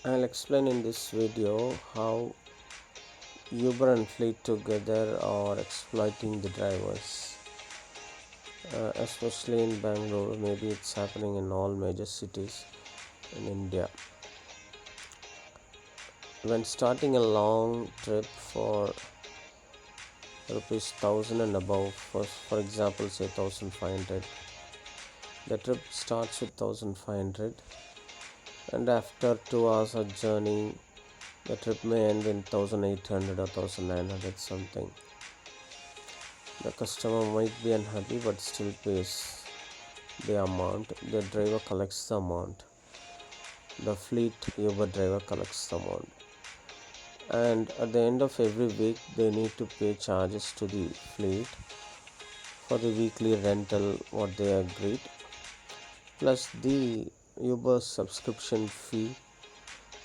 I'll explain in this video how Uber and Fleet together are exploiting the drivers, especially in Bangalore. Maybe it's happening in all major cities in India. When starting a long trip for rupees 1000 and above, for example, say 1500, the trip starts with 1500, and after 2 hours of journey, the trip may end in 1800 or 1900 something. The customer might be unhappy but still pays the amount. The driver collects the amount. The fleet Uber driver collects the amount. And at the end of every week, they need to pay charges to the fleet for the weekly rental what they agreed, plus the Uber subscription fee,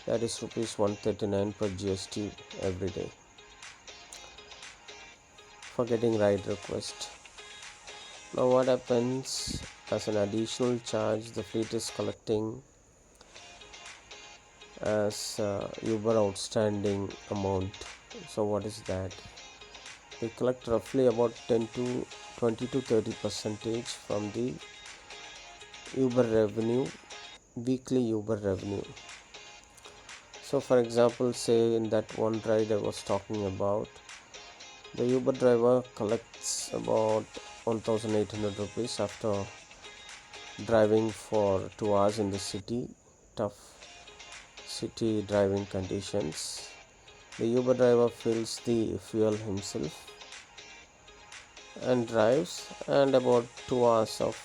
that is rupees 139 per GST every day for getting ride request. Now what happens, as an additional charge the fleet is collecting as Uber outstanding amount. So what is that? They collect roughly about 10 to 20 to 30 percentage from the Uber revenue, weekly Uber revenue. So for example, say in that one ride I was talking about, the Uber driver collects about 1800 rupees after driving for 2 hours in the city, tough city driving conditions. The Uber driver fills the fuel himself and drives, and about 2 hours of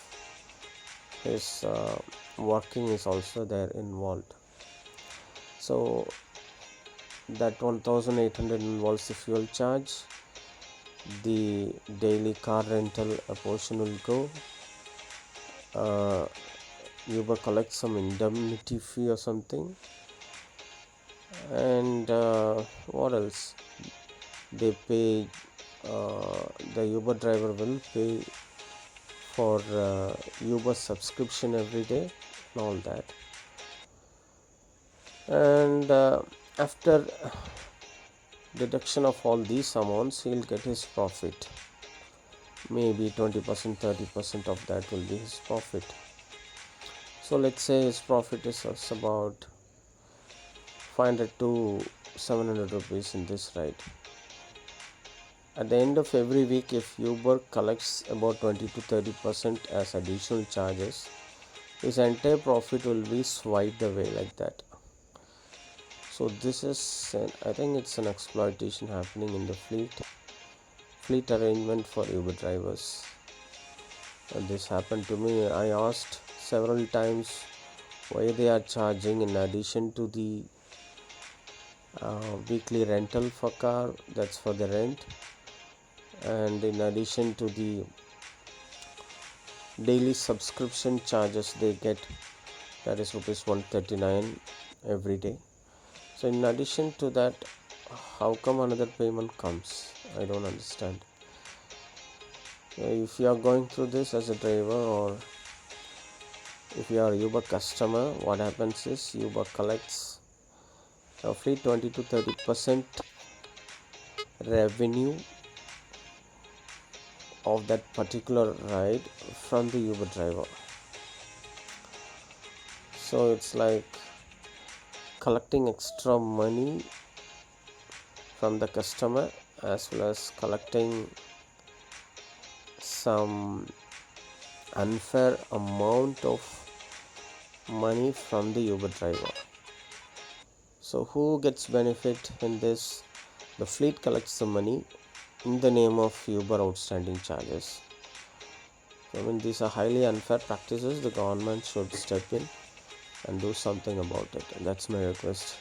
his working is also there involved. So that 1800 involves the fuel charge, the daily car rental, a portion will go, Uber collects some indemnity fee or something, and what else, they pay, the Uber driver will pay for Uber subscription every day and all that. And after deduction of all these amounts, he'll get his profit. Maybe 20%, 30% of that will be his profit. So let's say his profit is about 500 to 700 rupees in this ride. At the end of every week, if Uber collects about 20 to 30% as additional charges, his entire profit will be swiped away like that. So this is I think it's an exploitation happening in the fleet arrangement for Uber drivers. And this happened to me. I asked several times why they are charging in addition to the weekly rental for car, that's for the rent, and in addition to the daily subscription charges they get, that is rupees 139 every day. So in addition to that, how come another payment comes? I don't understand. If you are going through this as a driver, or if you are a Uber customer, what happens is Uber collects roughly 20 to 30% revenue of that particular ride from the Uber driver. So it's like collecting extra money from the customer, as well as collecting some unfair amount of money from the Uber driver. So who gets benefit in this? The fleet collects the money in the name of Uber outstanding charges. So, I mean, these are highly unfair practices. The government should step in and do something about it. That's my request.